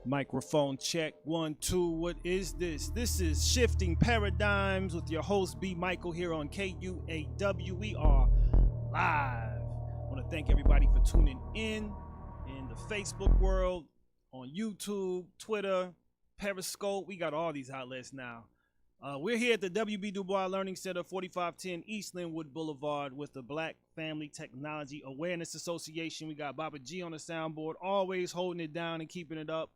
Microphone check. 1, 2. What is this? This is Shifting Paradigms with your host, B. Michael, here on KUAW. We are live. I want to thank everybody for tuning in the Facebook world, on YouTube, Twitter, Periscope. We got all these outlets now. We're here at the W.B. Du Bois Learning Center, 4510 East Linwood Boulevard with the Black Family Technology Awareness Association. We got Baba G on the soundboard, always holding it down and keeping it up.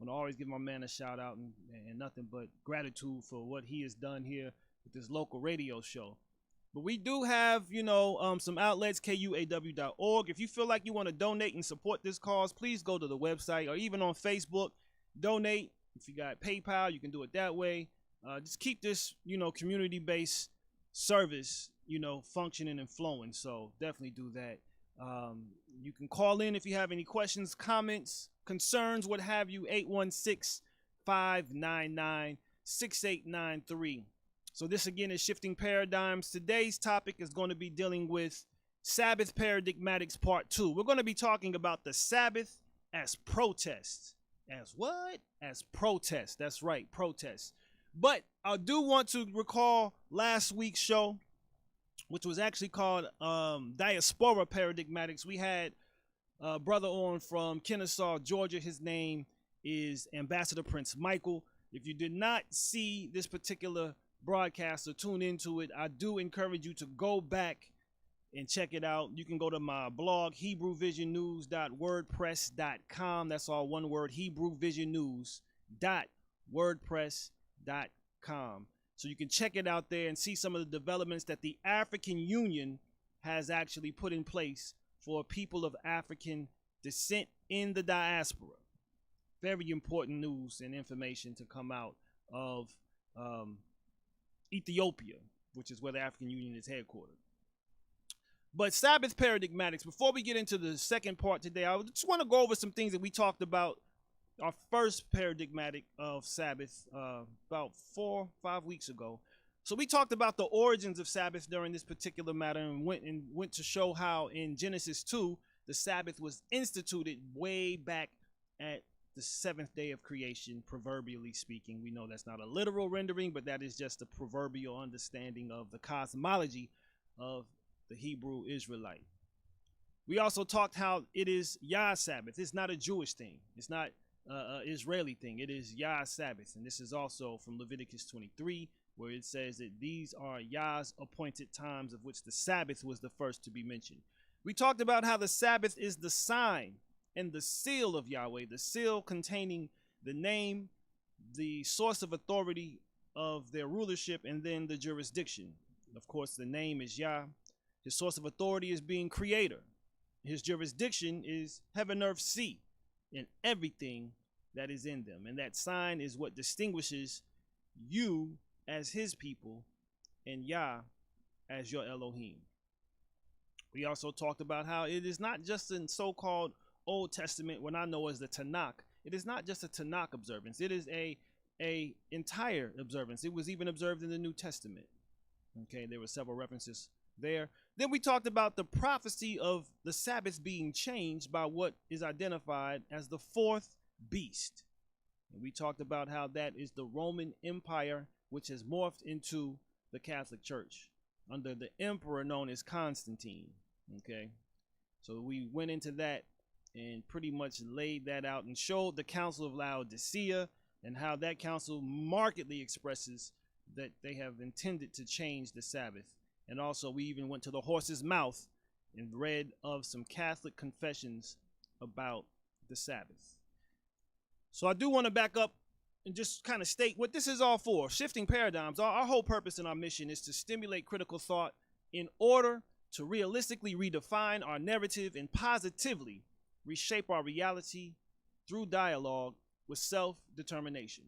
I want to always give my man a shout out and nothing but gratitude for what he has done here with this local radio show. But we do have, some outlets, KUAW.org. If you feel like you want to donate and support this cause, please go to the website or even on Facebook, donate. If you got PayPal, you can do it that way. Just keep this, community-based service, functioning and flowing. So definitely do that. You can call in if you have any questions, comments, concerns, what have you, 816-599-6893. So this again is Shifting Paradigms. Today's topic is going to be dealing with Sabbath Paradigmatics Part 2. We're going to be talking about the Sabbath as protest. As what? As protest. That's right, protest. But I do want to recall last week's show, which was actually called Diaspora Paradigmatics. We had a brother on from Kennesaw, Georgia. His name is Ambassador Prince Michael. If you did not see this particular broadcast or tune into it, I do encourage you to go back and check it out. You can go to my blog, HebrewVisionNews.wordpress.com. That's all one word, HebrewVisionNews.wordpress.com. So you can check it out there and see some of the developments that the African Union has actually put in place for people of African descent in the diaspora. Very important news and information to come out of Ethiopia, which is where the African Union is headquartered. But Sabbath Paradigmatics, before we get into the second part today, I just want to go over some things that we talked about our first paradigmatic of Sabbath about 4 or 5 weeks ago. So we talked about the origins of Sabbath during this particular matter and went to show how in Genesis 2 the Sabbath was instituted way back at the seventh day of creation, proverbially speaking. We know that's not a literal rendering, but that is just a proverbial understanding of the cosmology of the Hebrew Israelite. We also talked how it is Yah Sabbath. It's not a Jewish thing. It's not Israeli thing. It is Yah Sabbath, and this is also from Leviticus 23, where it says that these are Yah's appointed times, of which the Sabbath was the first to be mentioned. We talked about how the Sabbath is the sign and the seal of Yahweh, the seal containing the name, the source of authority of their rulership, and then the jurisdiction. Of course, the name is Yah. His source of authority is being creator. His jurisdiction is heaven, earth, sea, and everything that is in them. And that sign is what distinguishes you as his people and Yah as your Elohim. We also talked about how it is not just in so-called Old Testament, what I know as the Tanakh. It is not just a Tanakh observance. It is a entire observance. It was even observed in the New Testament. Okay, there were several references there. Then we talked about the prophecy of the Sabbath being changed by what is identified as the fourth beast. And we talked about how that is the Roman Empire, which has morphed into the Catholic Church under the emperor known as Constantine. Okay, so we went into that and pretty much laid that out and showed the Council of Laodicea and how that council markedly expresses that they have intended to change the Sabbath. And also we even went to the horse's mouth and read of some Catholic confessions about the Sabbath. So I do want to back up and just kind of state what this is all for. Shifting Paradigms, our whole purpose and our mission is to stimulate critical thought in order to realistically redefine our narrative and positively reshape our reality through dialogue with self-determination.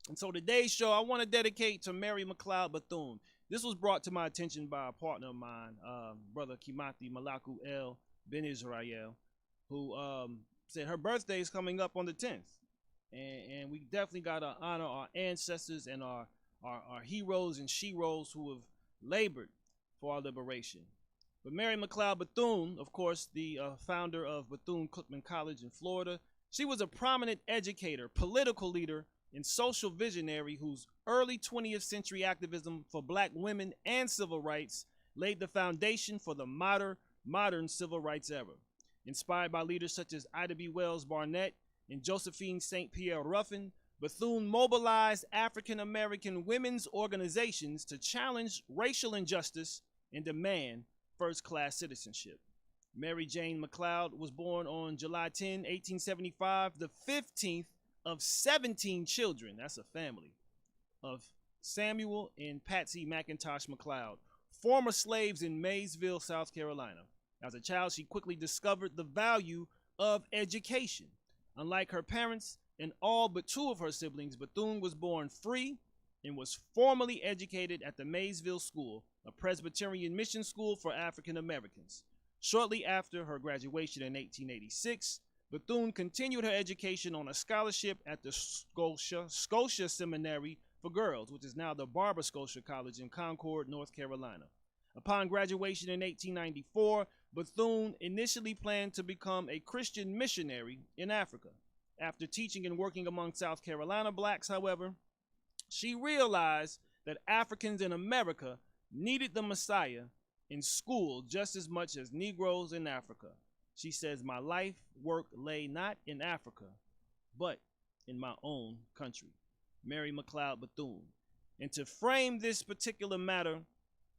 And so today's show I want to dedicate to Mary McLeod Bethune. This was brought to my attention by a partner of mine, Brother Kimati Malaku El Ben Israel, who said her birthday is coming up on the 10th. And we definitely got to honor our ancestors and our heroes and sheroes who have labored for our liberation. But Mary McLeod Bethune, of course, the founder of Bethune-Cookman College in Florida, She was a prominent educator, political leader, and social visionary whose early 20th century activism for black women and civil rights laid the foundation for the modern civil rights era. Inspired by leaders such as Ida B. Wells Barnett and Josephine St. Pierre Ruffin, Bethune mobilized African American women's organizations to challenge racial injustice and demand first-class citizenship. Mary Jane McLeod was born on July 10, 1875, the 15th of 17 children, that's a family, of Samuel and Patsy McIntosh McLeod, former slaves in Maysville, South Carolina. As a child, she quickly discovered the value of education. Unlike her parents and all but two of her siblings, Bethune was born free and was formally educated at the Maysville School, a Presbyterian mission school for African Americans. Shortly after her graduation in 1886, Bethune continued her education on a scholarship at the Scotia Seminary for Girls, which is now the Barbara Scotia College in Concord, North Carolina. Upon graduation in 1894, Bethune initially planned to become a Christian missionary in Africa. After teaching and working among South Carolina blacks, however, she realized that Africans in America needed the Messiah in school just as much as Negroes in Africa. She says, "My life work lay not in Africa, but in my own country." Mary McLeod Bethune. And to frame this particular matter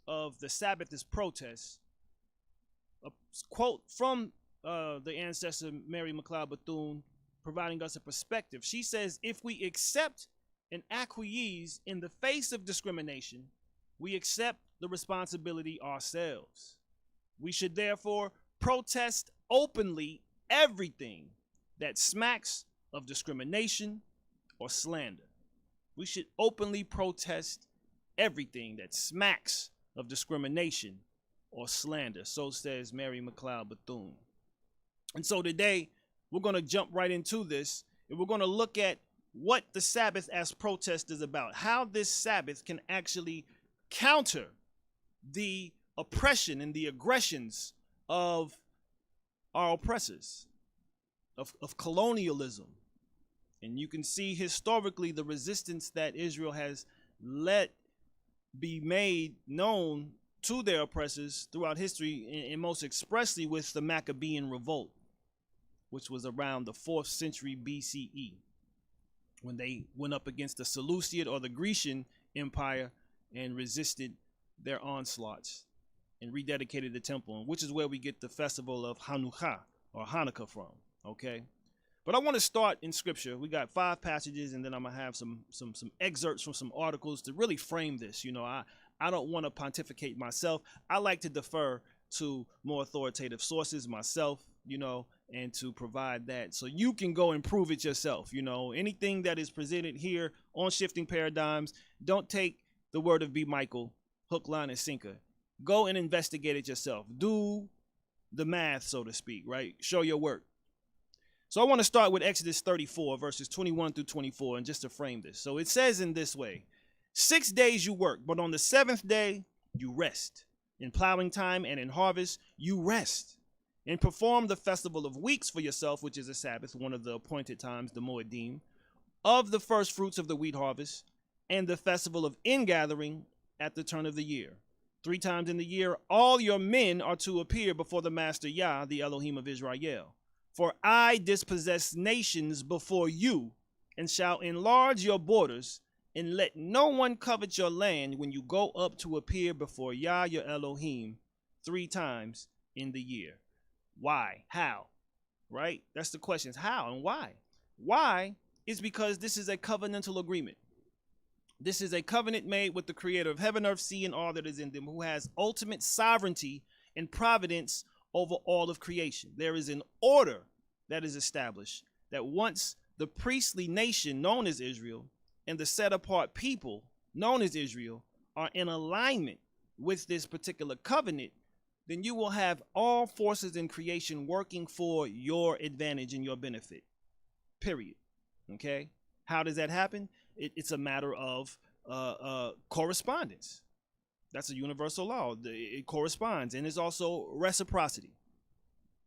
of the Sabbath as protest, a quote from the ancestor Mary McLeod Bethune, providing us a perspective. She says, "If we accept and acquiesce in the face of discrimination, we accept the responsibility ourselves. We should therefore protest openly everything that smacks of discrimination or slander." We should openly protest everything that smacks of discrimination or slander. So says Mary McLeod Bethune. And so today, we're going to jump right into this, and we're going to look at what the Sabbath as protest is about, how this Sabbath can actually counter the oppression and the aggressions of our oppressors, of colonialism. And you can see historically the resistance that Israel has let be made known to their oppressors throughout history, and most expressly with the Maccabean revolt, which was around the 4th century BCE, when they went up against the Seleucid or the Grecian Empire and resisted their onslaughts and rededicated the temple, which is where we get the festival of Hanukkah or Hanukkah from, okay? But I want to start in scripture. We got 5 passages, and then I'm gonna have some excerpts from some articles to really frame this. You know, I don't want to pontificate myself. I like to defer to more authoritative sources myself, you know, and to provide that so you can go and prove it yourself. You know, anything that is presented here on Shifting Paradigms, don't take the word of B. Michael, hook, line, and sinker. Go and investigate it yourself. Do the math, so to speak, right? Show your work. So I want to start with Exodus 34, verses 21 through 24, and just to frame this. So it says in this way: 6 days you work, but on the 7th day you rest. In plowing time and in harvest you rest. And perform the festival of weeks for yourself, which is a Sabbath, one of the appointed times, the Moedim, of the first fruits of the wheat harvest, and the festival of ingathering at the turn of the year. 3 times in the year all your men are to appear before the Master Yah, the Elohim of Israel. For I dispossess nations before you, and shall enlarge your borders, and let no one covet your land when you go up to appear before Yah your Elohim 3 times in the year. Why? How? Right? That's the question. How and why? Why is because this is a covenantal agreement. This is a covenant made with the creator of heaven, earth, sea, and all that is in them, who has ultimate sovereignty and providence over all of creation. There is an order that is established that once the priestly nation known as Israel and the set apart people known as Israel are in alignment with this particular covenant, then you will have all forces in creation working for your advantage and your benefit, period. Okay? How does that happen? It's a matter of correspondence. That's a universal law. It corresponds, and it's also reciprocity.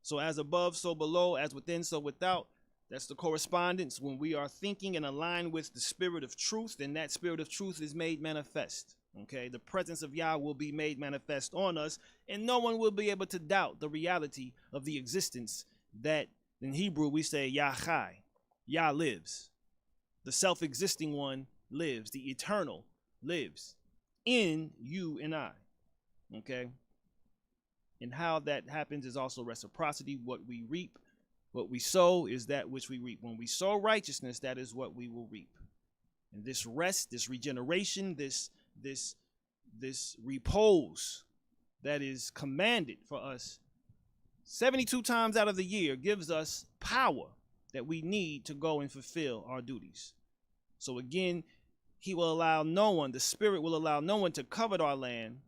So as above, so below, as within, so without. That's the correspondence. When we are thinking and aligned with the spirit of truth, then that spirit of truth is made manifest. Okay, the presence of Yah will be made manifest on us, and no one will be able to doubt the reality of the existence that in Hebrew we say Yah Chai. Yah lives. The self-existing one lives. The eternal lives in you and I. Okay, and how that happens is also reciprocity. What we reap, what we sow is that which we reap. When we sow righteousness, that is what we will reap. And this rest, this regeneration, this repose that is commanded for us 72 times out of the year gives us power that we need to go and fulfill our duties. So again, he will allow no one, the Spirit will allow no one to covet our land,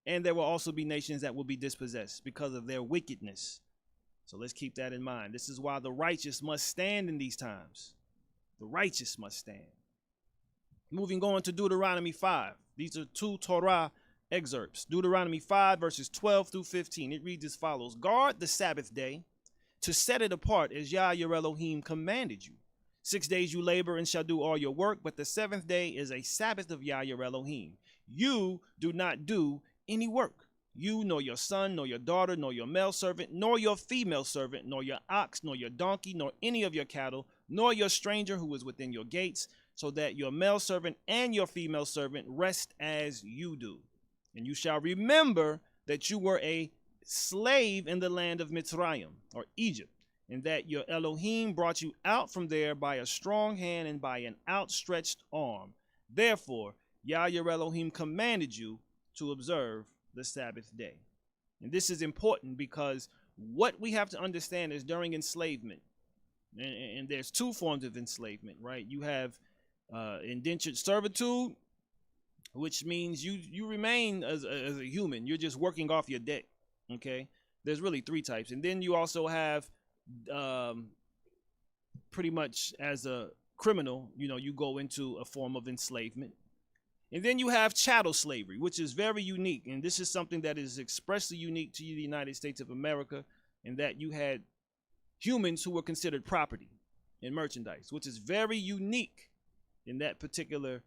and there will also be nations that will be dispossessed because of their wickedness. So let's keep that in mind. This is why the righteous must stand in these times. The righteous must stand. Moving on to Deuteronomy 5. These are two Torah excerpts. Deuteronomy 5 verses 12 through 15. It reads as follows. Guard the Sabbath day to set it apart as Yah your Elohim commanded you. 6 days you labor and shall do all your work, but the seventh day is a Sabbath of Yah your Elohim. You do not do any work. You, nor your son, nor your daughter, nor your male servant, nor your female servant, nor your ox, nor your donkey, nor any of your cattle, nor your stranger who is within your gates, so that your male servant and your female servant rest as you do. And you shall remember that you were a slave in the land of Mitzrayim, or Egypt, and that your Elohim brought you out from there by a strong hand and by an outstretched arm. Therefore, Yah your Elohim commanded you to observe the Sabbath day. And this is important because what we have to understand is during enslavement, and there's two forms of enslavement, right? You have indentured servitude, which means you remain as a human. You're just working off your debt. Okay, there's really three types. And then you also have pretty much as a criminal, you go into a form of enslavement. And then you have chattel slavery, which is very unique. And this is something that is expressly unique to the United States of America, in that you had humans who were considered property and merchandise, which is very unique in that particular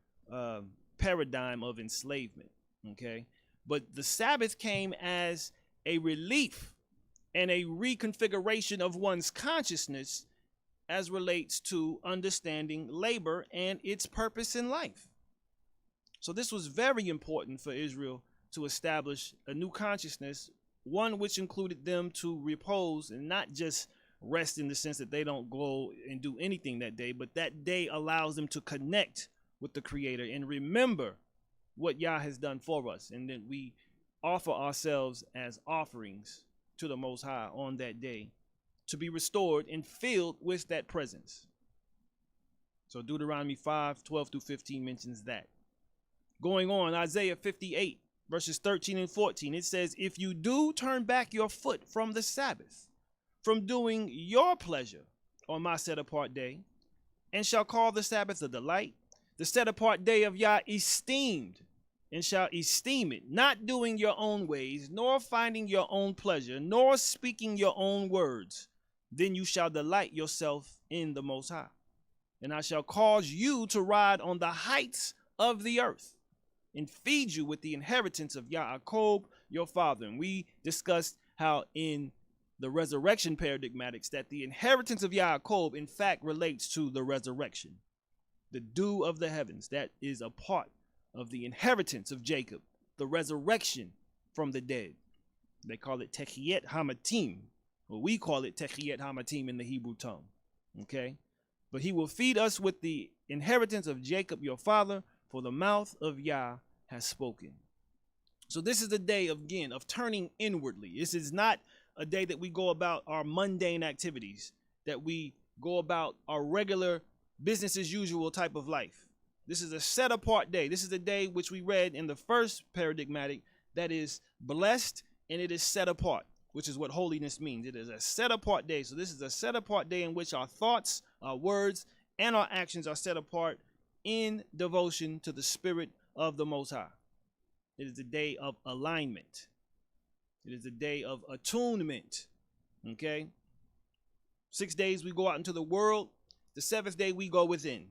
paradigm of enslavement. Okay, but the Sabbath came as a relief and a reconfiguration of one's consciousness as relates to understanding labor and its purpose in life. So this was very important for Israel to establish a new consciousness, one which included them to repose and not just rest in the sense that they don't go and do anything that day, but that day allows them to connect with the Creator and remember what Yah has done for us. And then we offer ourselves as offerings to the Most High on that day to be restored and filled with that presence. So Deuteronomy 5, 12 through 15 mentions that. Going on, Isaiah 58, verses 13 and 14, it says, if you do turn back your foot from the Sabbath, from doing your pleasure on my set-apart day, and shall call the Sabbath a delight, the set-apart day of Yah esteemed, and shall esteem it, not doing your own ways, nor finding your own pleasure, nor speaking your own words, then you shall delight yourself in the Most High. And I shall cause you to ride on the heights of the earth, and feed you with the inheritance of Yaakov, your father. And we discussed how in the resurrection paradigmatics that the inheritance of Yaakov in fact relates to the resurrection. The dew of the heavens, that is a part of the inheritance of Jacob, the resurrection from the dead. They call it Techiyet Hamatim, or we call it Techiyet Hamatim in the Hebrew tongue. Okay? But he will feed us with the inheritance of Jacob, your father, for the mouth of Yah has spoken. So this is the day of turning inwardly. This is not a day that we go about our mundane activities, that we go about our regular business as usual type of life. This is a set apart day. This is the day which we read in the first paradigmatic that is blessed and it is set apart, which is what holiness means. It is a set apart day. So this is a set apart day in which our thoughts, our words, and our actions are set apart in devotion to the Spirit of the Most High. It is a day of alignment. It is a day of attunement. Okay? 6 days we go out into the world. The seventh day we go within.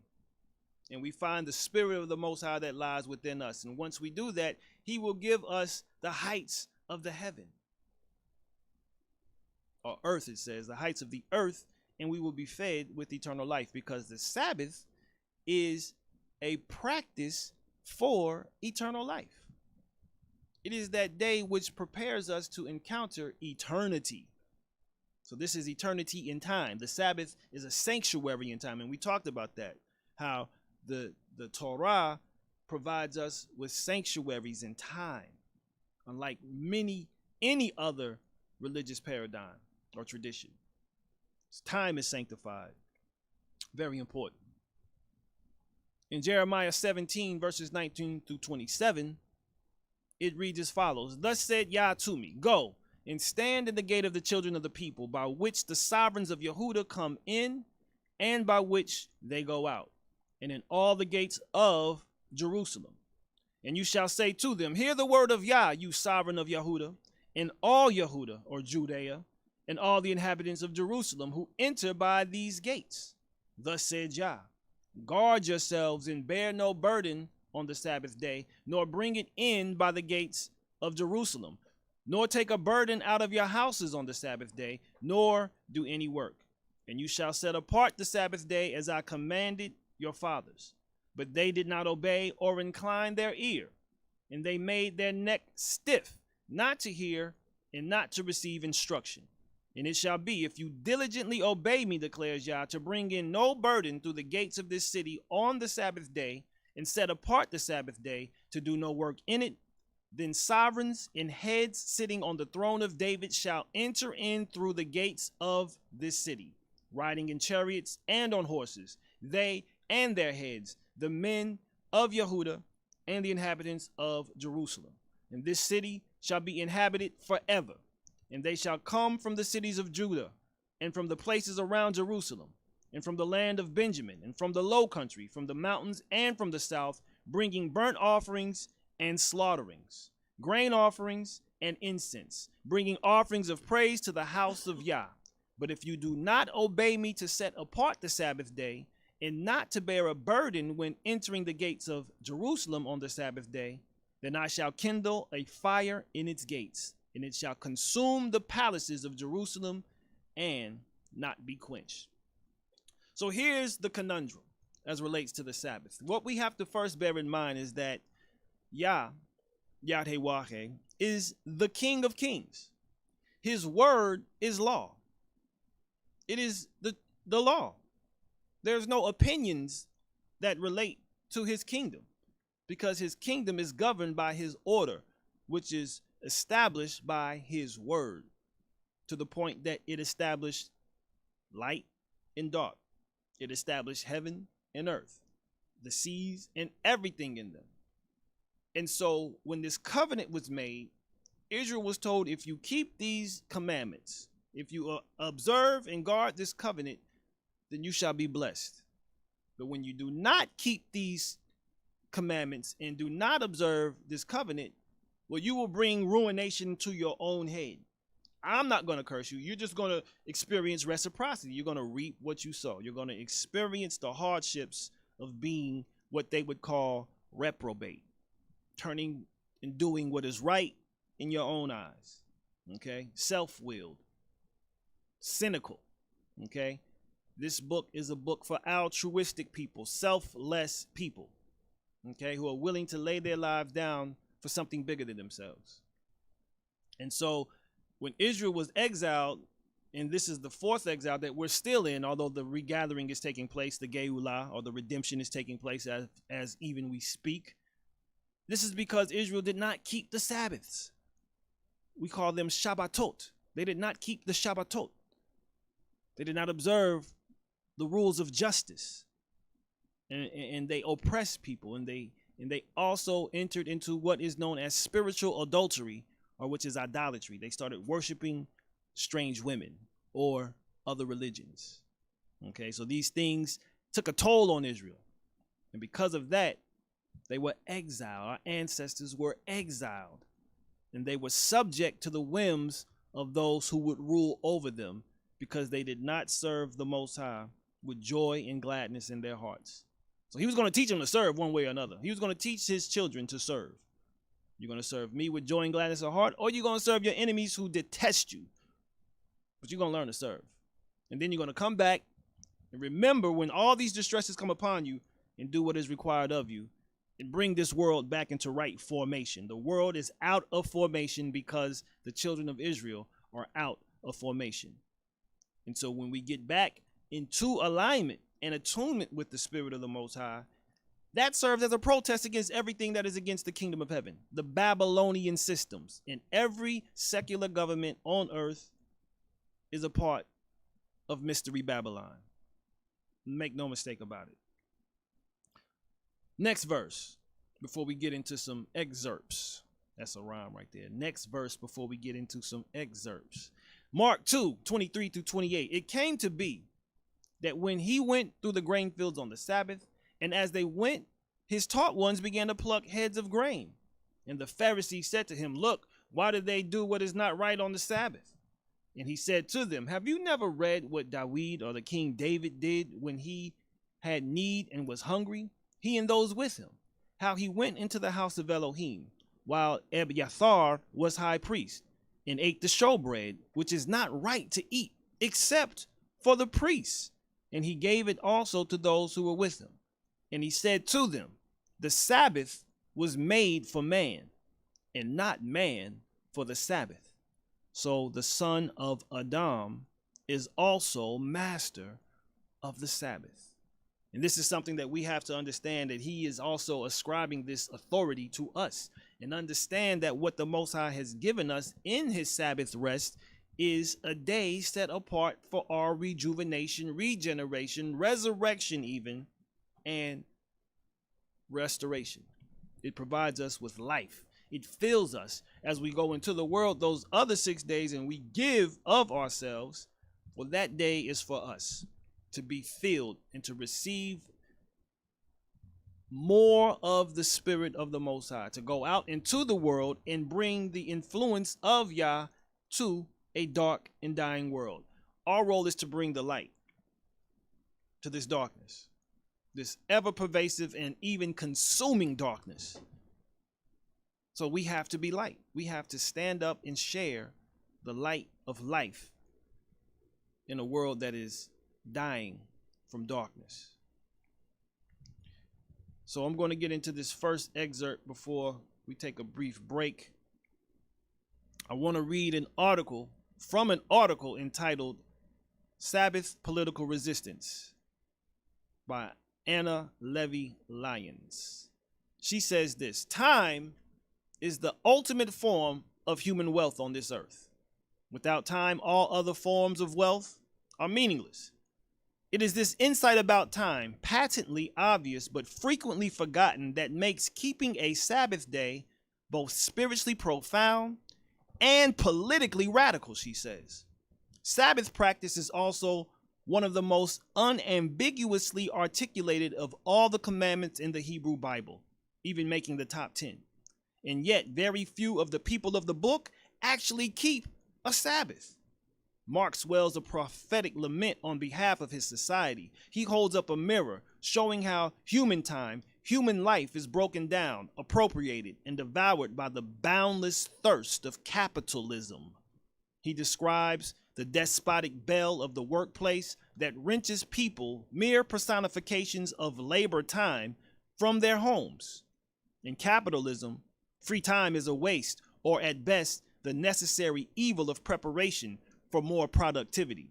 And we find the spirit of the Most High that lies within us. And once we do that, he will give us the heights of the heaven. Or earth, it says, the heights of the earth, and we will be fed with eternal life, because the Sabbath is a practice for eternal life. It is that day which prepares us to encounter eternity. So this is eternity in time. The Sabbath is a sanctuary in time, and we talked about that, how the Torah provides us with sanctuaries in time, unlike any other religious paradigm or tradition. Time is sanctified. Very important. In Jeremiah 17, verses 19 through 27, it reads as follows. Thus said Yah to me, go and stand in the gate of the children of the people, by which the sovereigns of Yehuda come in, and by which they go out, and in all the gates of Jerusalem. And you shall say to them, hear the word of Yah, you sovereign of Yehuda, and all Yehuda, or Judea, and all the inhabitants of Jerusalem who enter by these gates. Thus said Yah, guard yourselves and bear no burden on the Sabbath day, nor bring it in by the gates of Jerusalem, nor take a burden out of your houses on the Sabbath day, nor do any work. And you shall set apart the Sabbath day as I commanded your fathers. But they did not obey or incline their ear, and they made their neck stiff, not to hear and not to receive instruction. And it shall be, if you diligently obey me, declares Yah, to bring in no burden through the gates of this city on the Sabbath day, and set apart the Sabbath day to do no work in it, then sovereigns and heads sitting on the throne of David shall enter in through the gates of this city, riding in chariots and on horses, they and their heads, the men of Yehuda and the inhabitants of Jerusalem. And this city shall be inhabited forever. And they shall come from the cities of Judah, and from the places around Jerusalem, and from the land of Benjamin, and from the low country, from the mountains, and from the south, bringing burnt offerings and slaughterings, grain offerings and incense, bringing offerings of praise to the house of Yah. But if you do not obey me to set apart the Sabbath day, and not to bear a burden when entering the gates of Jerusalem on the Sabbath day, then I shall kindle a fire in its gates, and it shall consume the palaces of Jerusalem and not be quenched. So here's the conundrum as relates to the Sabbath. What we have to first bear in mind is that Yah, Yahweh, is the King of Kings. His word is law. It is the law. There's no opinions that relate to his kingdom, because his kingdom is governed by his order, which is established by his word, to the point that it established light and dark. It established heaven and earth, the seas and everything in them. And so when this covenant was made, Israel was told, if you keep these commandments, if you observe and guard this covenant, then you shall be blessed. But when you do not keep these commandments and do not observe this covenant, well, you will bring ruination to your own head. I'm not going to curse you. You're just going to experience reciprocity. You're going to reap what you sow. You're going to experience the hardships of being what they would call reprobate, turning and doing what is right in your own eyes. Okay? Self-willed, cynical. Okay? This book is a book for altruistic people, selfless people, okay, who are willing to lay their lives down for something bigger than themselves. And so when Israel was exiled, and this is the fourth exile that we're still in, although the regathering is taking place, the KUAW, or the redemption is taking place as even we speak, this is because Israel did not keep the Sabbaths. We call them Shabbatot. They did not keep the Shabbatot. They did not observe the rules of justice, and they oppressed people, and they also entered into what is known as spiritual adultery, or which is idolatry. They started worshiping strange women or other religions. Okay, so these things took a toll on Israel, and because of that, they were exiled. Our ancestors were exiled, and they were subject to the whims of those who would rule over them, because they did not serve the Most High with joy and gladness in their hearts. So he was going to teach them to serve one way or another. He was going to teach his children to serve. You're going to serve me with joy and gladness of heart, or you're going to serve your enemies who detest you. But you're going to learn to serve. And then you're going to come back and remember when all these distresses come upon you, and do what is required of you and bring this world back into right formation. The world is out of formation because the children of Israel are out of formation. And so when we get back into alignment and attunement with the Spirit of the Most High, that serves as a protest against everything that is against the kingdom of heaven, the Babylonian systems. And every secular government on earth is a part of Mystery Babylon. Make no mistake about it. Next verse, before we get into some excerpts. That's a rhyme right there. Next verse before we get into some excerpts. Mark 2:23-28. It came to be that when he went through the grain fields on the Sabbath, and as they went, his taught ones began to pluck heads of grain. And the Pharisees said to him, "Look, why do they do what is not right on the Sabbath?" And he said to them, "Have you never read what David or the King David did when he had need and was hungry? He and those with him, how he went into the house of Elohim, while Abiathar was high priest, and ate the showbread, which is not right to eat, except for the priests. And he gave it also to those who were with him. And he said to them, the Sabbath was made for man, and not man for the Sabbath. So the son of Adam is also master of the Sabbath." And this is something that we have to understand, that he is also ascribing this authority to us, and understand that what the Most High has given us in his Sabbath rest is a day set apart for our rejuvenation, regeneration, resurrection even, and restoration. It provides us with life. It fills us as we go into the world those other 6 days and we give of ourselves. Well, that day is for us to be filled and to receive more of the Spirit of the Most High, to go out into the world and bring the influence of Yah to a dark and dying world. Our role is to bring the light to this darkness, this ever pervasive and even consuming darkness. So we have to be light. We have to stand up and share the light of life in a world that is dying from darkness. So I'm going to get into this first excerpt before we take a brief break. I want to read an article from an article entitled "Sabbath Political Resistance" by Anna Levy Lyons. She says this: "Time is the ultimate form of human wealth on this earth. Without time, all other forms of wealth are meaningless. It is this insight about time, patently obvious but frequently forgotten, that makes keeping a Sabbath day both spiritually profound and politically radical," she says. Sabbath practice is also one of the most unambiguously articulated of all the commandments in the Hebrew Bible, even making the top 10. And yet very few of the people of the book actually keep a Sabbath. Mark swells a prophetic lament on behalf of his society. He holds up a mirror showing how human time, human life is broken down, appropriated, and devoured by the boundless thirst of capitalism. He describes the despotic bell of the workplace that wrenches people, mere personifications of labor time, from their homes. In capitalism, free time is a waste, or at best, the necessary evil of preparation for more productivity.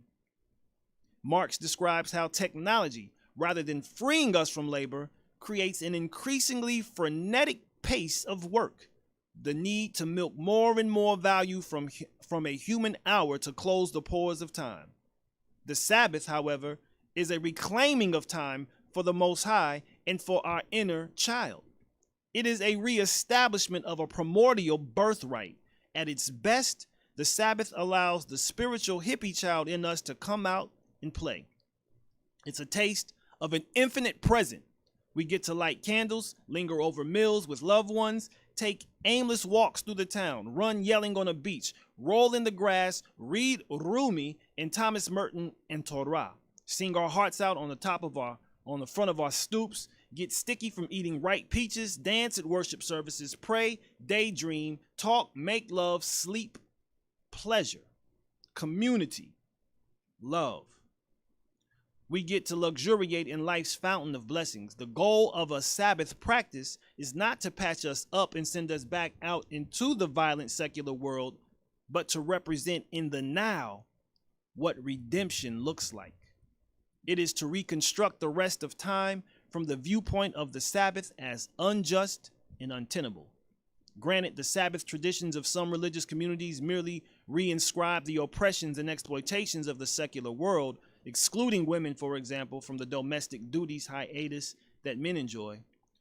Marx describes how technology, rather than freeing us from labor, creates an increasingly frenetic pace of work, the need to milk more and more value from a human hour to close the pores of time. The Sabbath, however, is a reclaiming of time for the Most High and for our inner child. It is a reestablishment of a primordial birthright. At its best, the Sabbath allows the spiritual hippie child in us to come out and play. It's a taste of an infinite present, We get to light candles, linger over meals with loved ones, take aimless walks through the town, run yelling on a beach, roll in the grass, read Rumi and Thomas Merton and Torah, sing our hearts out on the front of our stoops, get sticky from eating ripe peaches, dance at worship services, pray, daydream, talk, make love, sleep, pleasure, community, love. We get to luxuriate in life's fountain of blessings. The goal of a Sabbath practice is not to patch us up and send us back out into the violent secular world, but to represent in the now what redemption looks like. It is to reconstruct the rest of time from the viewpoint of the Sabbath as unjust and untenable. Granted, the Sabbath traditions of some religious communities merely reinscribe the oppressions and exploitations of the secular world, excluding women, for example, from the domestic duties hiatus that men enjoy.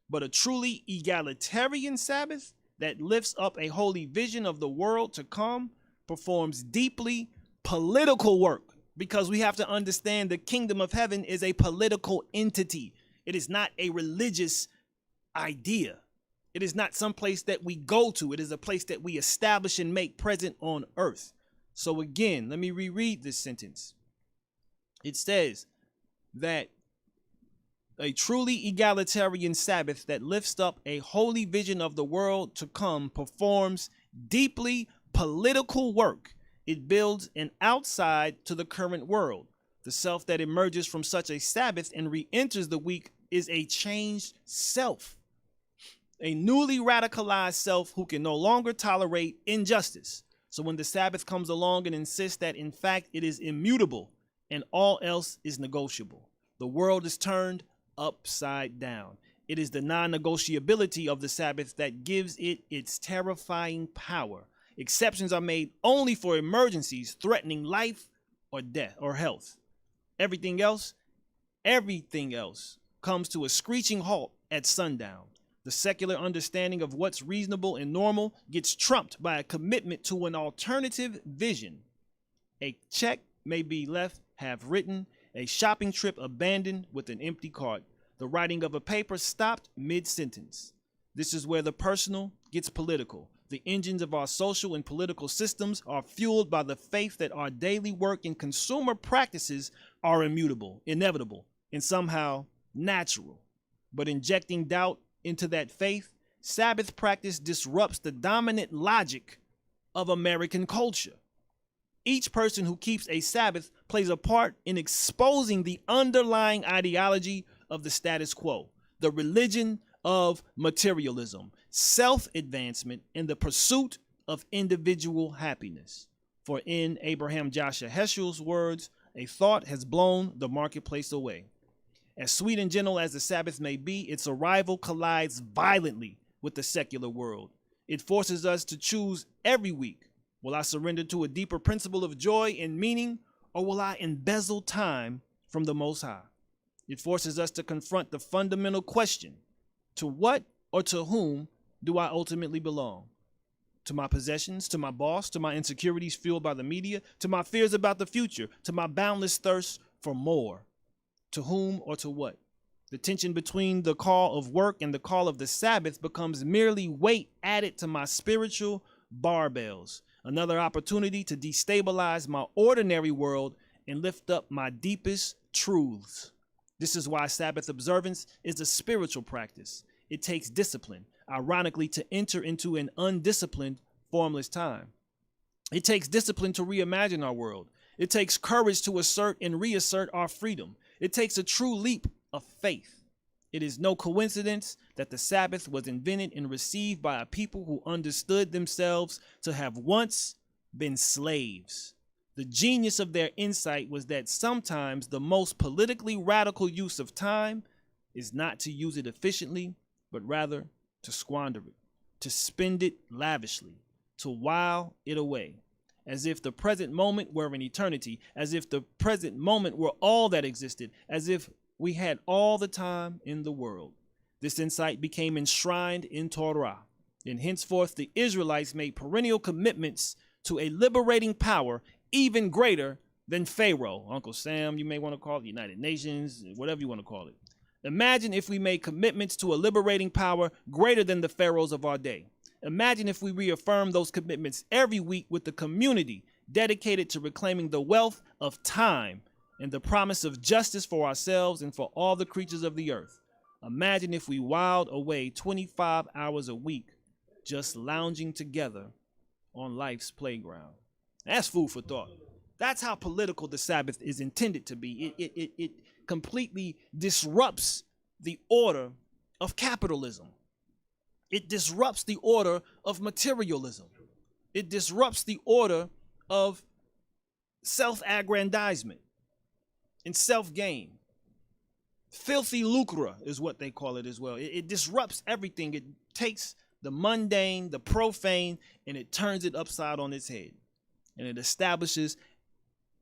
But a truly egalitarian Sabbath that lifts up a holy vision of the world to come performs deeply political work, because we have to understand the kingdom of heaven is a political entity. It is not a religious idea. It is not some place that we go to. It is a place that we establish and make present on earth. So again, let me reread this sentence. It says that a truly egalitarian Sabbath that lifts up a holy vision of the world to come performs deeply political work. It builds an outside to the current world. The self that emerges from such a Sabbath and re-enters the week is a changed self, a newly radicalized self who can no longer tolerate injustice. So when the Sabbath comes along and insists that in fact it is immutable and all else is negotiable, the world is turned upside down. It is the non-negotiability of the Sabbath that gives it its terrifying power. Exceptions are made only for emergencies threatening life or death or health. Everything else comes to a screeching halt at sundown. The secular understanding of what's reasonable and normal gets trumped by a commitment to an alternative vision. A check may be left half written, a shopping trip abandoned with an empty cart, the writing of a paper stopped mid-sentence. This is where the personal gets political. The engines of our social and political systems are fueled by the faith that our daily work and consumer practices are immutable, inevitable, and somehow natural. But injecting doubt into that faith, Sabbath practice disrupts the dominant logic of American culture. Each person who keeps a Sabbath plays a part in exposing the underlying ideology of the status quo, the religion of materialism, self-advancement, and the pursuit of individual happiness. For in Abraham Joshua Heschel's words, a thought has blown the marketplace away. As sweet and gentle as the Sabbath may be, its arrival collides violently with the secular world. It forces us to choose every week. Will I surrender to a deeper principle of joy and meaning, or will I embezzle time from the Most High? It forces us to confront the fundamental question: to what or to whom do I ultimately belong? To my possessions, to my boss, to my insecurities fueled by the media, to my fears about the future, to my boundless thirst for more? To whom or to what? The tension between the call of work and the call of the Sabbath becomes merely weight added to my spiritual barbells, another opportunity to destabilize my ordinary world and lift up my deepest truths. This is why Sabbath observance is a spiritual practice. It takes discipline, ironically, to enter into an undisciplined, formless time. It takes discipline to reimagine our world. It takes courage to assert and reassert our freedom. It takes a true leap of faith. It is no coincidence that the Sabbath was invented and received by a people who understood themselves to have once been slaves. The genius of their insight was that sometimes the most politically radical use of time is not to use it efficiently, but rather to squander it, to spend it lavishly, to while it away, as if the present moment were an eternity, as if the present moment were all that existed, as if we had all the time in the world. This insight became enshrined in Torah, and henceforth the Israelites made perennial commitments to a liberating power even greater than Pharaoh, Uncle Sam, you may want to call it, the United Nations, whatever you want to call it. Imagine if we made commitments to a liberating power greater than the pharaohs of our day. Imagine if we reaffirmed those commitments every week with the community dedicated to reclaiming the wealth of time and the promise of justice for ourselves and for all the creatures of the earth. Imagine if we whiled away 25 hours a week just lounging together on life's playground. That's food for thought. That's how political the Sabbath is intended to be. It completely disrupts the order of capitalism. It disrupts the order of materialism. It disrupts the order of self-aggrandizement and self-gain. Filthy lucre is what they call it as well. It disrupts everything. It takes the mundane, the profane, and it turns it upside on its head. And it establishes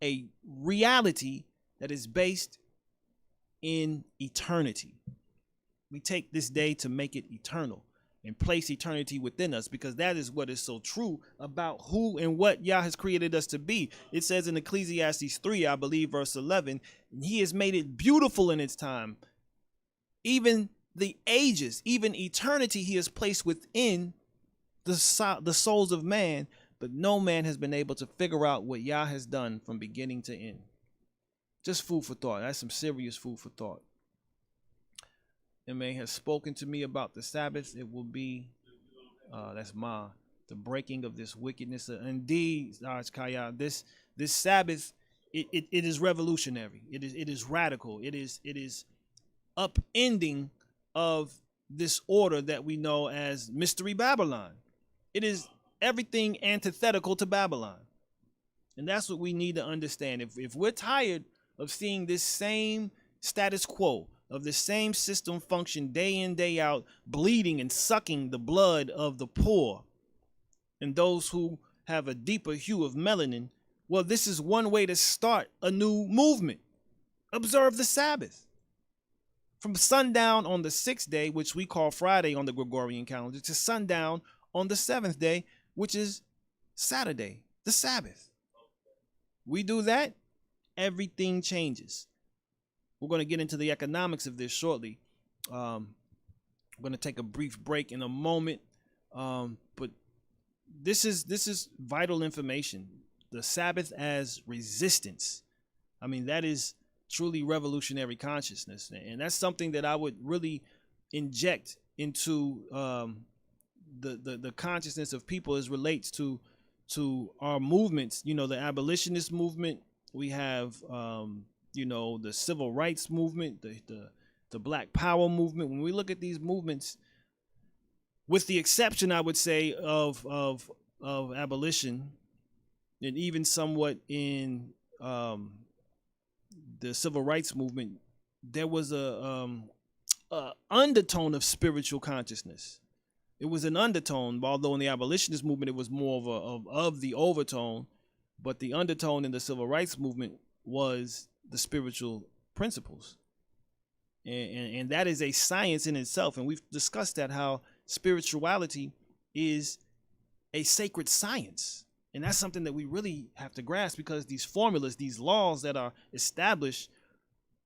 a reality that is based in eternity. We take this day to make it eternal and place eternity within us, because that is what is so true about who and what Yah has created us to be. It says in Ecclesiastes 3, I believe, verse 11, he has made it beautiful in its time. Even the ages, even eternity, he has placed within the souls of man, but no man has been able to figure out what Yah has done from beginning to end. Just food for thought. That's some serious food for thought. And man has spoken to me about the Sabbath. It will be, the breaking of this wickedness. Indeed, KUAW, this Sabbath, it is revolutionary. It is radical. It is upending of this order that we know as Mystery Babylon. It is everything antithetical to Babylon. And that's what we need to understand. If we're tired of seeing this same status quo, of the same system function day in, day out, bleeding and sucking the blood of the poor and those who have a deeper hue of melanin, well, this is one way to start a new movement. Observe the Sabbath. From sundown on the 6th day, which we call Friday on the Gregorian calendar, to sundown on the 7th day, which is Saturday, the Sabbath. We do that, everything changes. We're going to get into the economics of this shortly. We're going to take a brief break in a moment, but this is vital information. The Sabbath as resistance. I mean, that is truly revolutionary consciousness, and that's something that I would really inject into the consciousness of people as relates to our movements. You know, the abolitionist movement. We have the civil rights movement, the Black Power movement. When we look at these movements, with the exception, I would say, of abolition, and even somewhat in the civil rights movement, there was a undertone of spiritual consciousness. It was an undertone, although in the abolitionist movement it was more of the overtone, but the undertone in the civil rights movement was the spiritual principles. And that is a science in itself. And we've discussed that, how spirituality is a sacred science. And that's something that we really have to grasp, because these formulas, these laws that are established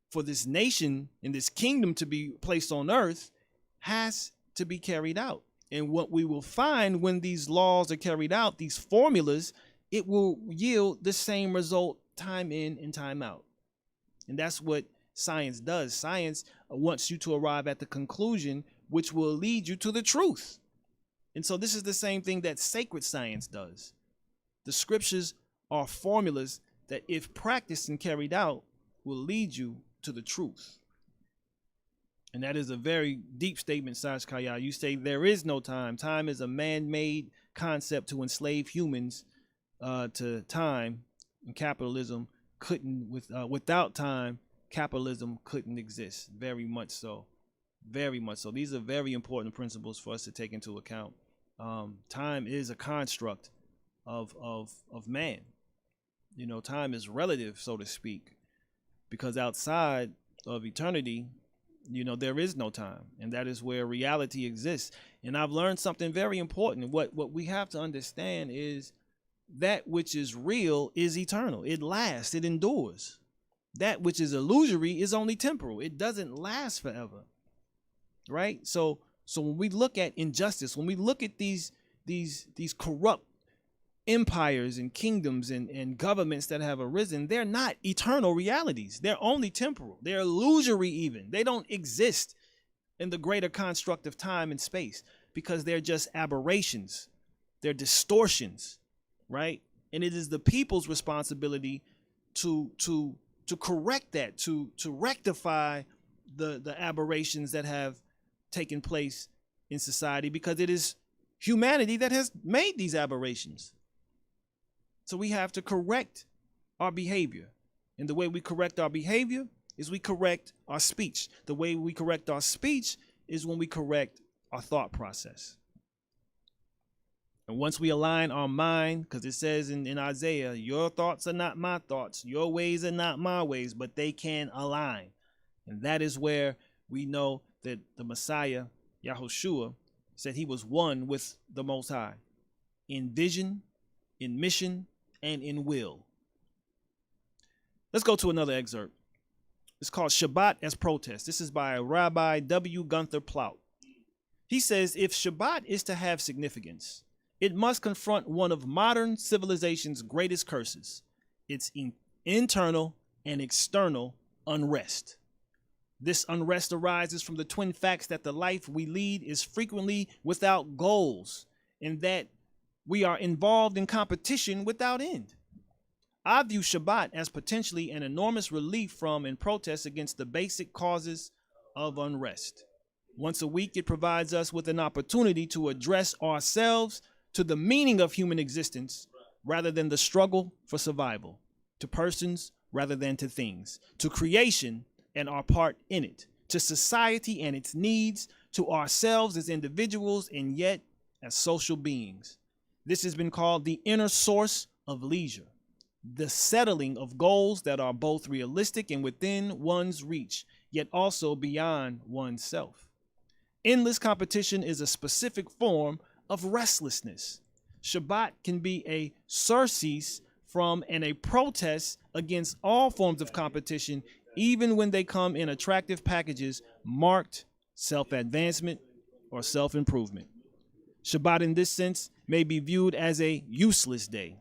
for this nation and this kingdom to be placed on earth has to be carried out. And what we will find when these laws are carried out, these formulas, it will yield the same result time in and time out. And that's what science does. Science wants you to arrive at the conclusion which will lead you to the truth. And so this is the same thing that sacred science does. The scriptures are formulas that, if practiced and carried out, will lead you to the truth. And that is a very deep statement, KUAW. You say there is no time. Time is a man-made concept to enslave humans to time, and capitalism couldn't, without time, capitalism couldn't exist. Very much so. Very much so. These are very important principles for us to take into account. Time is a construct of man. You know, time is relative, so to speak, because outside of eternity, you know, there is no time, and that is where reality exists. And I've learned something very important. What we have to understand is that which is real is eternal. It lasts, it endures. That which is illusory is only temporal. It doesn't last forever. Right? So when we look at injustice, when we look at these corrupt empires and kingdoms and governments that have arisen, they're not eternal realities. They're only temporal. They're illusory even. They don't exist in the greater construct of time and space because they're just aberrations. They're distortions, right? And it is the people's responsibility to correct that, to rectify the aberrations that have taken place in society, because it is humanity that has made these aberrations. So we have to correct our behavior. And the way we correct our behavior is we correct our speech. The way we correct our speech is when we correct our thought process. And once we align our mind, because it says in Isaiah, your thoughts are not my thoughts, your ways are not my ways, but they can align. And that is where we know that the Messiah, Yahushua, said he was one with the Most High in vision, in mission, and in will. Let's go to another excerpt. It's called Shabbat as Protest. This is by Rabbi W. Gunther Plaut. He says, if Shabbat is to have significance, it must confront one of modern civilization's greatest curses, its internal and external unrest. This unrest arises from the twin facts that the life we lead is frequently without goals, and that we are involved in competition without end. I view Shabbat as potentially an enormous relief from and protest against the basic causes of unrest. Once a week, it provides us with an opportunity to address ourselves to the meaning of human existence rather than the struggle for survival, to persons rather than to things, to creation and our part in it, to society and its needs, to ourselves as individuals and yet as social beings. This has been called the inner source of leisure, the settling of goals that are both realistic and within one's reach, yet also beyond oneself. Endless competition is a specific form of restlessness. Shabbat can be a surcease from and a protest against all forms of competition, even when they come in attractive packages marked self-advancement or self-improvement. Shabbat in this sense may be viewed as a useless day.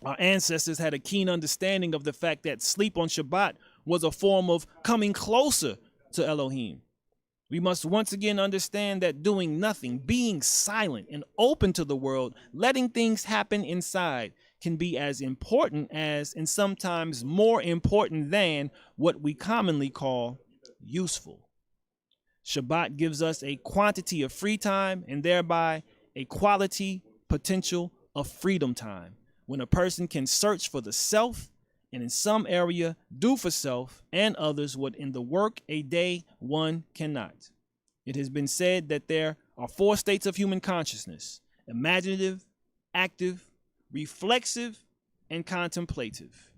Our ancestors had a keen understanding of the fact that sleep on Shabbat was a form of coming closer to Elohim. We must once again understand that doing nothing, being silent and open to the world, letting things happen inside, can be as important as, and sometimes more important than, what we commonly call useful. Shabbat gives us a quantity of free time and thereby a quality potential of freedom time, when a person can search for the self and in some area do for self and others what in the work a day one cannot. It has been said that there are 4 states of human consciousness: imaginative, active, reflexive, and contemplative.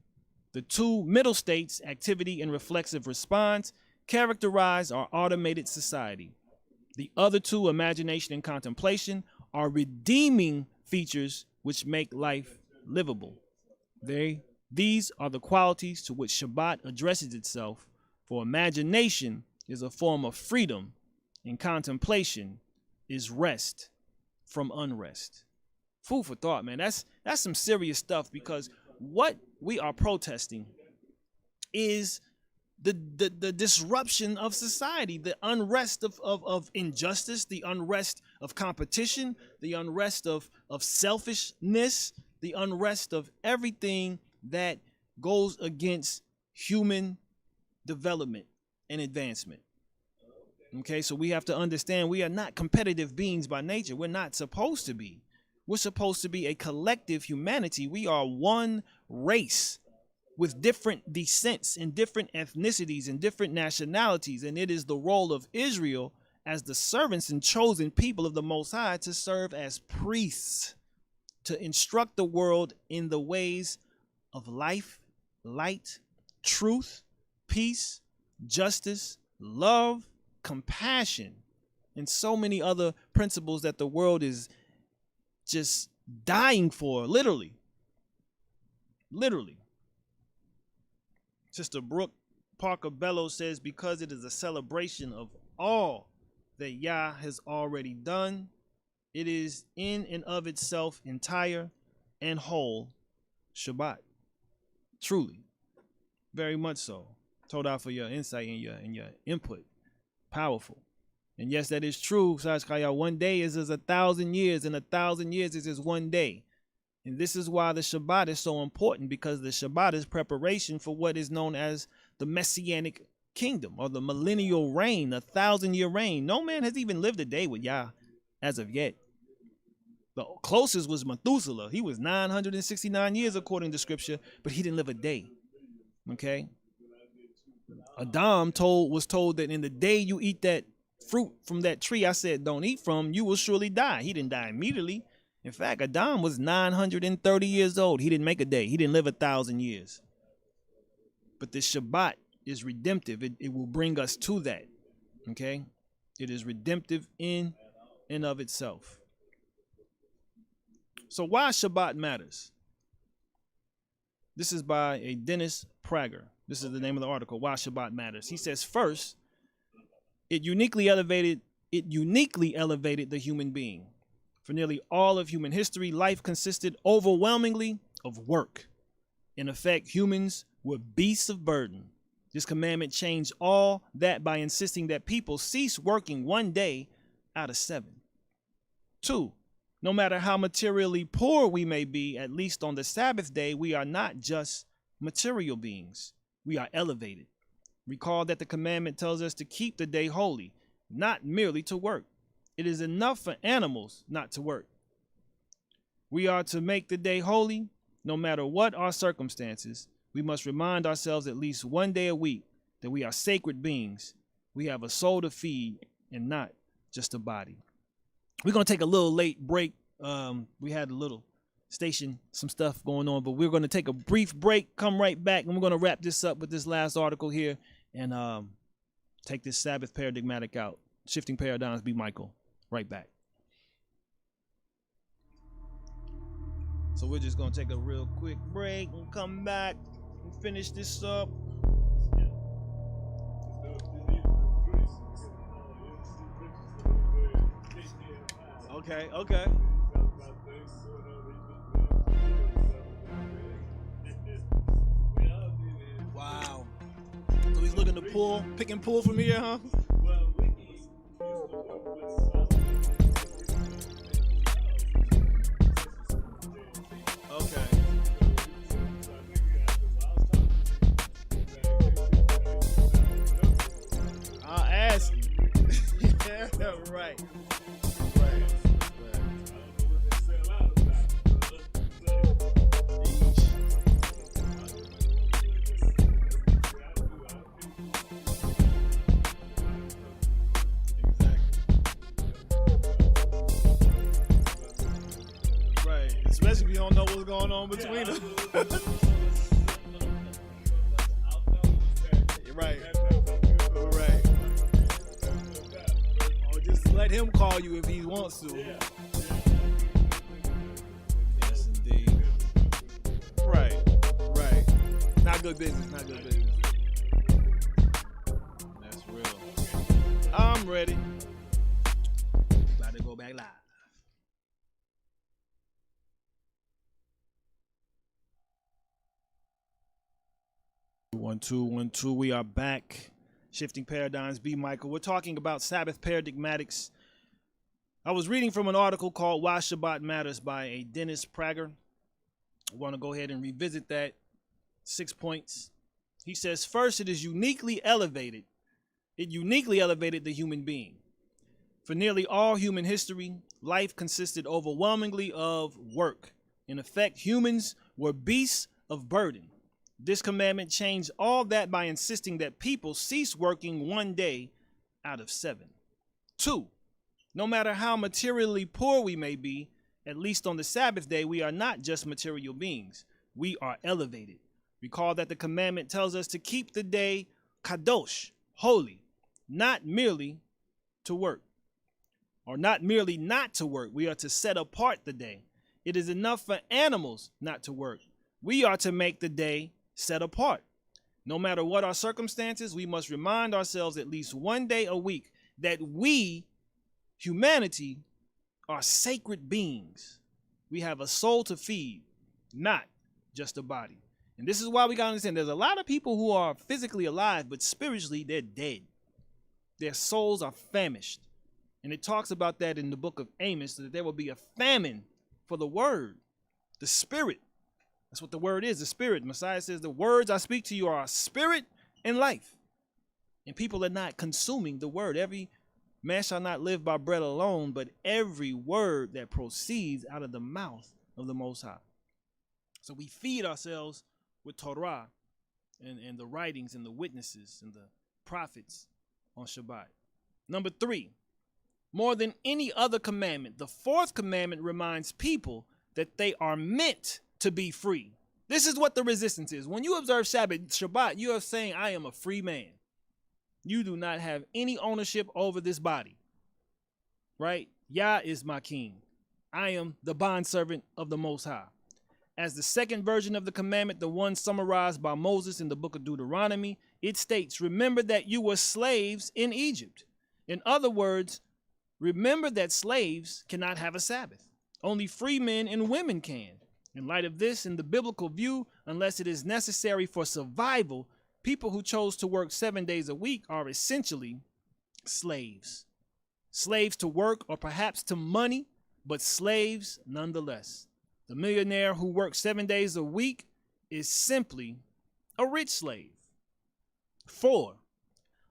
The 2 middle states, activity and reflexive response, characterize our automated society. The other 2, imagination and contemplation, are redeeming features which make life livable. These are the qualities to which Shabbat addresses itself, for imagination is a form of freedom and contemplation is rest from unrest. Food for thought, man. That's some serious stuff, because what we are protesting is the disruption of society, the unrest of injustice, the unrest of competition, the unrest of selfishness, the unrest of everything that goes against human development and advancement. Okay, so we have to understand we are not competitive beings by nature. We're not supposed to be. We're supposed to be a collective humanity. We are one race with different descents and different ethnicities and different nationalities. And it is the role of Israel as the servants and chosen people of the Most High to serve as priests, to instruct the world in the ways of life, light, truth, peace, justice, love, compassion, and so many other principles that the world is just dying for, literally. Sister Brooke Parker Bellows says, because it is a celebration of all that Yah has already done, it is in and of itself entire and whole Shabbat. Truly, very much so. Toda for your insight and your input. Powerful. And yes, that is true. One day is as 1,000 years, and 1,000 years is as one day. And this is why the Shabbat is so important, because the Shabbat is preparation for what is known as the Messianic kingdom, or the millennial reign, 1,000-year reign. No man has even lived a day with Yah as of yet. The closest was Methuselah. He was 969 years according to scripture, but he didn't live a day. Okay. Adam was told that in the day you eat that fruit from that tree I said don't eat from, you will surely die. He didn't die immediately. In fact, Adam was 930 years old. He didn't make a day. He didn't live 1,000 years. But the Shabbat is redemptive. It will bring us to that. Okay? It is redemptive in and of itself. So why Shabbat matters? This is by a Dennis Prager. This is the name of the article, Why Shabbat Matters. He says, first, it uniquely elevated the human being. For nearly all of human history, life consisted overwhelmingly of work. In effect, humans were beasts of burden. This commandment changed all that by insisting that people cease working one day out of 7. 2, no matter how materially poor we may be, at least on the Sabbath day, we are not just material beings. We are elevated. Recall that the commandment tells us to keep the day holy, not merely to work. It is enough for animals not to work. We are to make the day holy, no matter what our circumstances. We must remind ourselves at least one day a week that we are sacred beings. We have a soul to feed and not just a body. We're going to take a little late break. We had a little station, some stuff going on, but we're going to take a brief break, come right back, and we're going to wrap this up with this last article here and take this Sabbath paradigmatic out. Shifting Paradigms, B. Michael. Right back. So we're just going to take a real quick break and come back and finish this up. Okay. Wow. So he's looking to pick and pull from here, huh? Okay. I'll ask you. Yeah, right. Especially if you don't know what's going on between them. Right. Or just let him call you if he wants to. Yes, indeed. Right. Not good business. That's real. I'm ready. About to go back live. 1 2 1 2. We are back. Shifting Paradigms, B. Michael. We're talking about Sabbath paradigmatics. I was reading from an article called Why Shabbat Matters by a Dennis Prager. I want to go ahead and revisit that. 6 points. He says, first, it uniquely elevated the human being. For nearly all human history, life consisted overwhelmingly of work. In effect, humans were beasts of burden. This commandment changed all that by insisting that people cease working one day out of 7. 2, no matter how materially poor we may be, at least on the Sabbath day, we are not just material beings. We are elevated. Recall that the commandment tells us to keep the day kadosh, holy, not merely to work, or not merely not to work. We are to set apart the day. It is enough for animals not to work. We are to make the day set apart. No matter what our circumstances, we must remind ourselves at least one day a week that we, humanity, are sacred beings. We have a soul to feed, not just a body. And this is why we got to understand there's a lot of people who are physically alive, but spiritually they're dead. Their souls are famished. And it talks about that in the book of Amos, that there will be a famine for the word, the spirit. That's what the word is, the spirit. Messiah says, the words I speak to you are spirit and life. And people are not consuming the word. Every man shall not live by bread alone, but every word that proceeds out of the mouth of the Most High. So we feed ourselves with Torah and the writings and the witnesses and the prophets on Shabbat. Number 3, more than any other commandment, the 4th commandment reminds people that they are meant to be free. This is what the resistance is. When you observe Shabbat, you are saying, I am a free man. You do not have any ownership over this body, right? Yah is my king. I am the bondservant of the Most High. As the second version of the commandment, the one summarized by Moses in the book of Deuteronomy, it states, remember that you were slaves in Egypt. In other words, remember that slaves cannot have a Sabbath. Only free men and women can. In light of this, in the biblical view, unless it is necessary for survival, people who chose to work 7 days a week are essentially slaves. Slaves to work or perhaps to money, but slaves nonetheless. The millionaire who works 7 days a week is simply a rich slave. 4,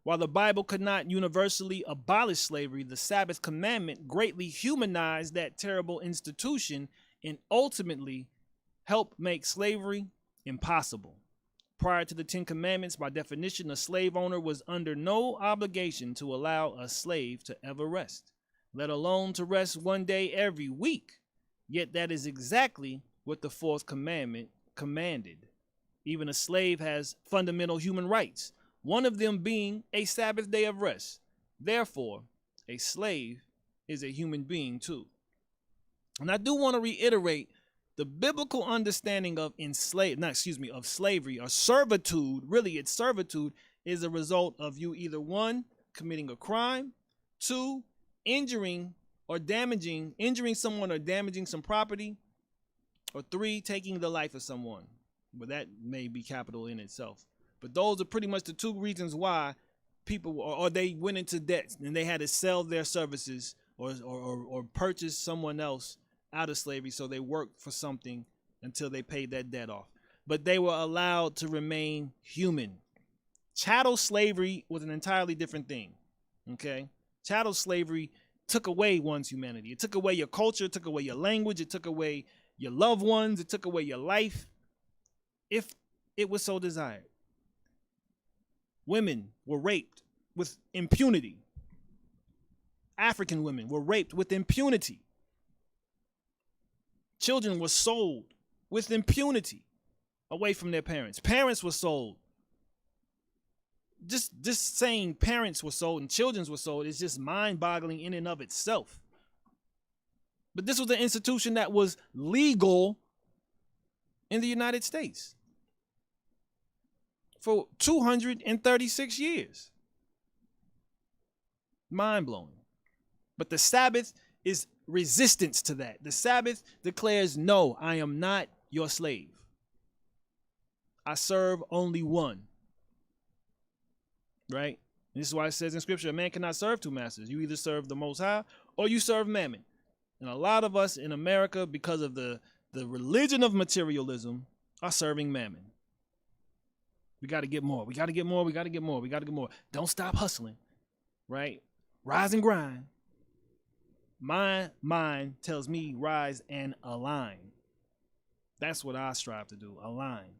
while the Bible could not universally abolish slavery, the Sabbath commandment greatly humanized that terrible institution and ultimately helped make slavery impossible. Prior to the 10 Commandments, by definition, a slave owner was under no obligation to allow a slave to ever rest, let alone to rest one day every week. Yet that is exactly what the 4th commandment commanded. Even a slave has fundamental human rights, one of them being a Sabbath day of rest. Therefore, a slave is a human being too. And I do want to reiterate the biblical understanding of slavery or servitude. Really, it's servitude is a result of you either 1, committing a crime, 2, injuring someone or damaging some property, or 3, taking the life of someone. But that may be capital in itself. But those are pretty much the 2 reasons why people, or they went into debt and they had to sell their services or purchase someone else out of slavery, so they worked for something until they paid that debt off. But they were allowed to remain human. Chattel slavery was an entirely different thing. Okay? Chattel slavery took away one's humanity. It took away your culture, it took away your language, it took away your loved ones, it took away your life, if it was so desired. Women were raped with impunity. African women were raped with impunity. Children were sold with impunity away from their parents. Parents were sold. Just saying parents were sold and children were sold is just mind-boggling in and of itself. But this was an institution that was legal in the United States for 236 years. Mind-blowing. But the Sabbath is resistance to that. The Sabbath declares, no, I am not your slave. I serve only one. Right? And this is why it says in Scripture, a man cannot serve 2 masters. You either serve the Most High or you serve mammon. And a lot of us in America, because of the religion of materialism, are serving mammon. We got to get more. We got to get more. We got to get more. We got to get more. Don't stop hustling. Right? Rise and grind. My mind tells me rise and align. That's what I strive to do, align.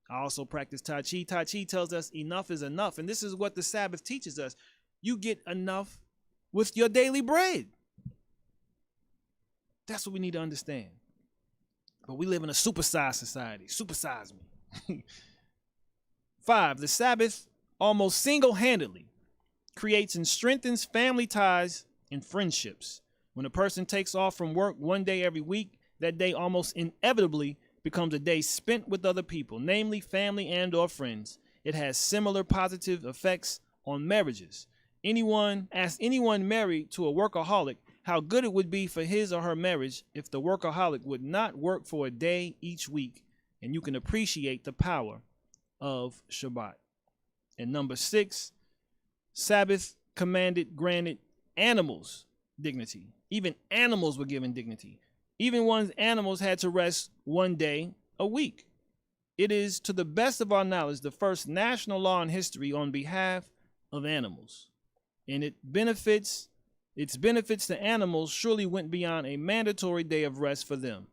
I also practice Tai Chi. Tai Chi tells us enough is enough. And this is what the Sabbath teaches us. You get enough with your daily bread. That's what we need to understand. But we live in a supersized society. Supersize me. 5, the Sabbath almost single-handedly creates and strengthens family ties and friendships. When a person takes off from work one day every week, that day almost inevitably becomes a day spent with other people, namely family and or friends. It has similar positive effects on marriages. Ask anyone married to a workaholic how good it would be for his or her marriage if the workaholic would not work for a day each week, and you can appreciate the power of Shabbat. And number 6, Sabbath granted animals dignity. Even animals were given dignity. Even one's animals had to rest one day a week. It is, to the best of our knowledge, the first national law in history on behalf of animals. And its benefits to animals surely went beyond a mandatory day of rest for them.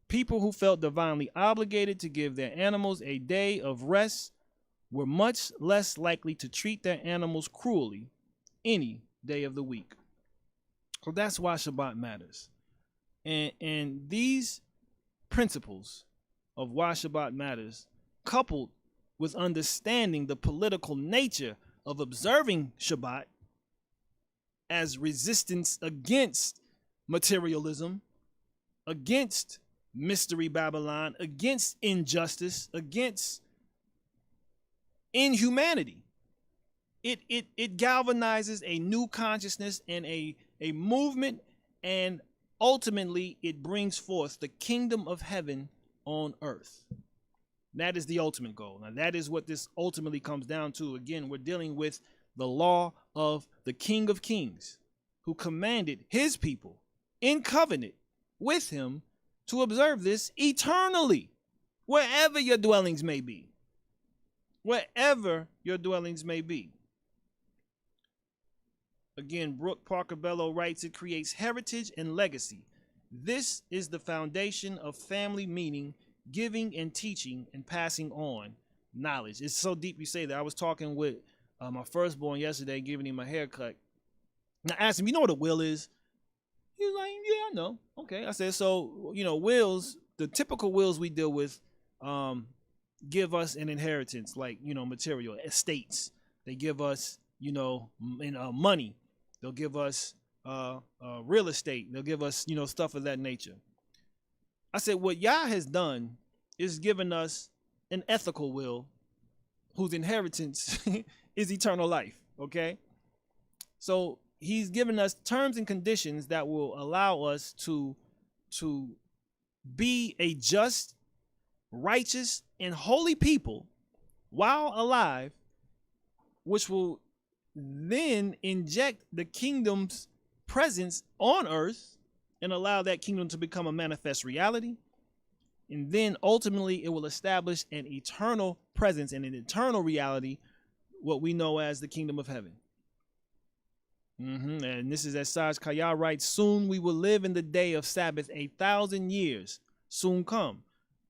People who felt divinely obligated to give their animals a day of rest were much less likely to treat their animals cruelly any day of the week. So that's why Shabbat matters. And these principles of why Shabbat matters, coupled with understanding the political nature of observing Shabbat as resistance against materialism, against Mystery Babylon, against injustice, against inhumanity. It galvanizes a new consciousness and a movement, and ultimately it brings forth the kingdom of heaven on earth. That is the ultimate goal. Now, that is what this ultimately comes down to. Again, we're dealing with the law of the King of Kings, who commanded his people in covenant with him to observe this eternally, wherever your dwellings may be. Wherever your dwellings may be. Again, Brooke Parker Bello writes, it creates heritage and legacy. This is the foundation of family meaning, giving and teaching and passing on knowledge. It's so deep you say that. I was talking with my firstborn yesterday, giving him a haircut. And I asked him, you know what a will is? He was like, yeah, I know. Okay. I said, so, wills, the typical wills we deal with, give us an inheritance, like, material, estates. They give us, money. They'll give us real estate. They'll give us, stuff of that nature. I said, what Yah has done is given us an ethical will whose inheritance is eternal life, okay? So he's given us terms and conditions that will allow us to be a just, righteous, and holy people while alive, which will then inject the kingdom's presence on earth and allow that kingdom to become a manifest reality. And then ultimately it will establish an eternal presence and an eternal reality, what we know as the kingdom of heaven. And this is as Saj Kaya writes, soon we will live in the day of Sabbath 1,000 years, soon come.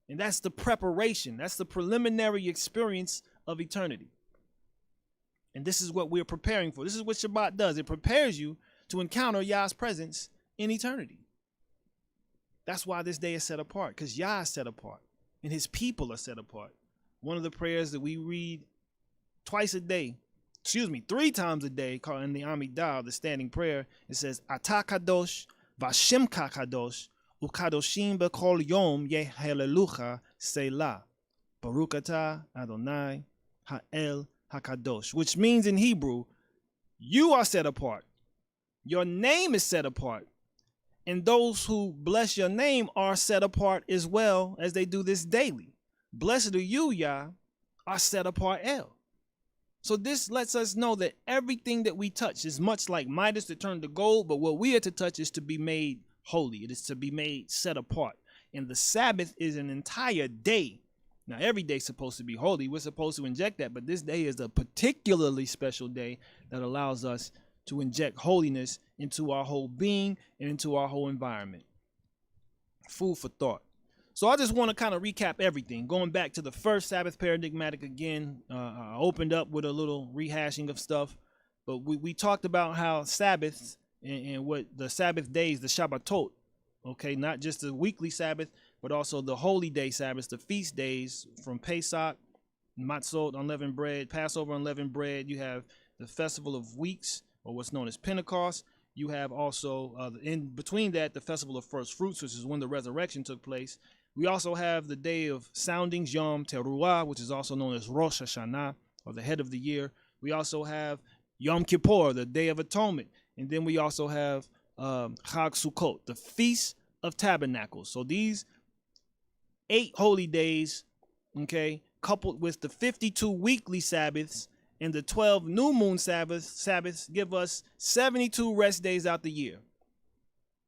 And that's the preparation. That's the preliminary experience of eternity. And this is what we're preparing for. This is what Shabbat does. It prepares you to encounter Yah's presence in eternity. That's why this day is set apart, because Yah is set apart and his people are set apart. One of the prayers that we read three times a day, called in the Amidah, the standing prayer, it says, Ata kadosh, vashemka kadosh, ukadoshim b'kol yom yehalelucha selah. Baruch atah Adonai ha'el hakadosh, which means in Hebrew, you are set apart. Your name is set apart. And those who bless your name are set apart as well, as they do this daily. Blessed are you, Yah, are set apart El. So this lets us know that everything that we touch is much like Midas that turned to gold, but what we are to touch is to be made holy. It is to be made set apart. And the Sabbath is an entire day. Now, every day is supposed to be holy. We're supposed to inject that, but this day is a particularly special day that allows us to inject holiness into our whole being and into our whole environment. Food for thought. So I just want to kind of recap everything. Going back to the first Sabbath paradigmatic again, I opened up with a little rehashing of stuff, but we talked about how Sabbaths and what the Sabbath days, the Shabbatot, okay, not just the weekly Sabbath, but also the holy day Sabbaths, the feast days from Pesach, Matzot, unleavened bread, Passover, unleavened bread. You have the Festival of Weeks, or what's known as Pentecost. You have also, in between that, the Festival of First Fruits, which is when the resurrection took place. We also have the day of soundings, Yom Teruah, which is also known as Rosh Hashanah, or the head of the year. We also have Yom Kippur, the Day of Atonement. And then we also have Chag Sukkot, the Feast of Tabernacles. So these 8 holy days, okay, coupled with the 52 weekly Sabbaths and the 12 new moon Sabbaths give us 72 rest days out the year.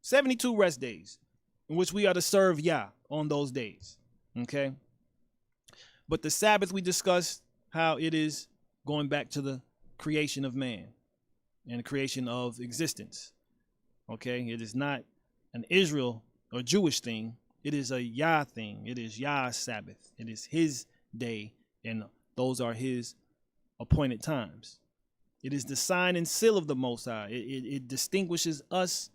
72 rest days in which we are to serve Yah on those days, okay? But the Sabbath, we discussed how it is going back to the creation of man and the creation of existence, okay? It is not an Israel or Jewish thing. It is a Yah thing. It is Yah's Sabbath. It is his day, and those are his appointed times. It is the sign and seal of the Most High. It distinguishes us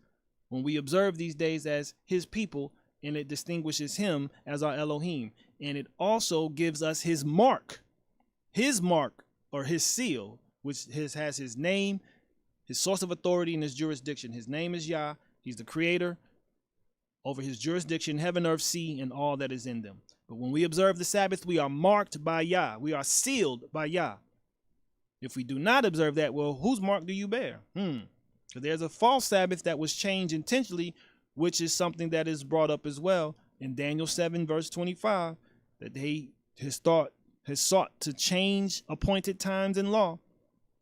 when we observe these days as his people, and it distinguishes him as our Elohim. And it also gives us his mark or his seal, which has his name, his source of authority, and his jurisdiction. His name is Yah. He's the creator over his jurisdiction, heaven, earth, sea, and all that is in them. But when we observe the Sabbath, we are marked by Yah. We are sealed by Yah. If we do not observe that, well, whose mark do you bear? So there's a false Sabbath that was changed intentionally, which is something that is brought up as well in Daniel 7, verse 25, that he has sought to change appointed times in law.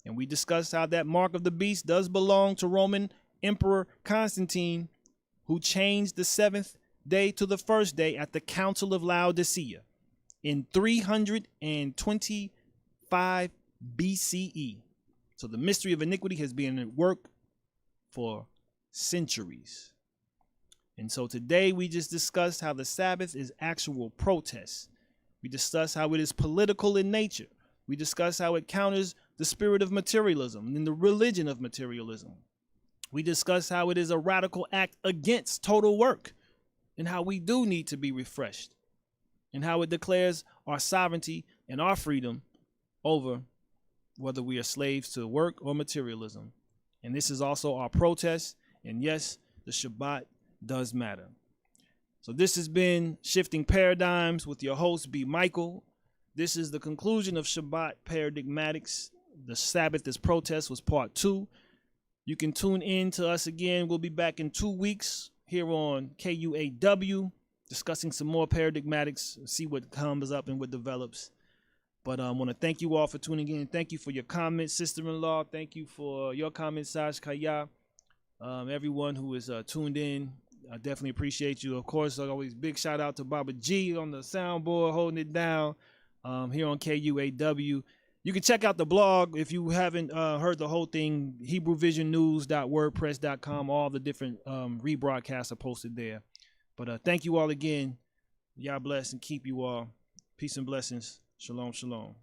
And we discussed how that mark of the beast does belong to Roman Emperor Constantine, who changed the 7th day to the 1st day at the Council of Laodicea in 325 BCE. So the mystery of iniquity has been at work for centuries. And so today we just discussed how the Sabbath is actual protest. We discussed how it is political in nature. We discussed how it counters the spirit of materialism and the religion of materialism. We discussed how it is a radical act against total work, and how we do need to be refreshed, and how it declares our sovereignty and our freedom over whether we are slaves to work or materialism. And this is also our protest. And yes, the Shabbat does matter. So this has been Shifting Paradigms with your host, B. Michael. This is the conclusion of Shabbat Paradigmatics. The Sabbath is Protest was part 2. You can tune in to us again. We'll be back in 2 weeks here on KUAW, discussing some more paradigmatics, see what comes up and what develops. But I want to thank you all for tuning in. Thank you for your comments, sister-in-law. Thank you for your comments, Saj Kaya. Everyone who is tuned in, I definitely appreciate you. Of course, always big shout out to Baba G on the soundboard, holding it down here on KUAW. You can check out the blog if you haven't heard the whole thing, HebrewVisionNews.wordpress.com. All the different rebroadcasts are posted there. But thank you all again. Yah bless and keep you all. Peace and blessings. Shalom, shalom.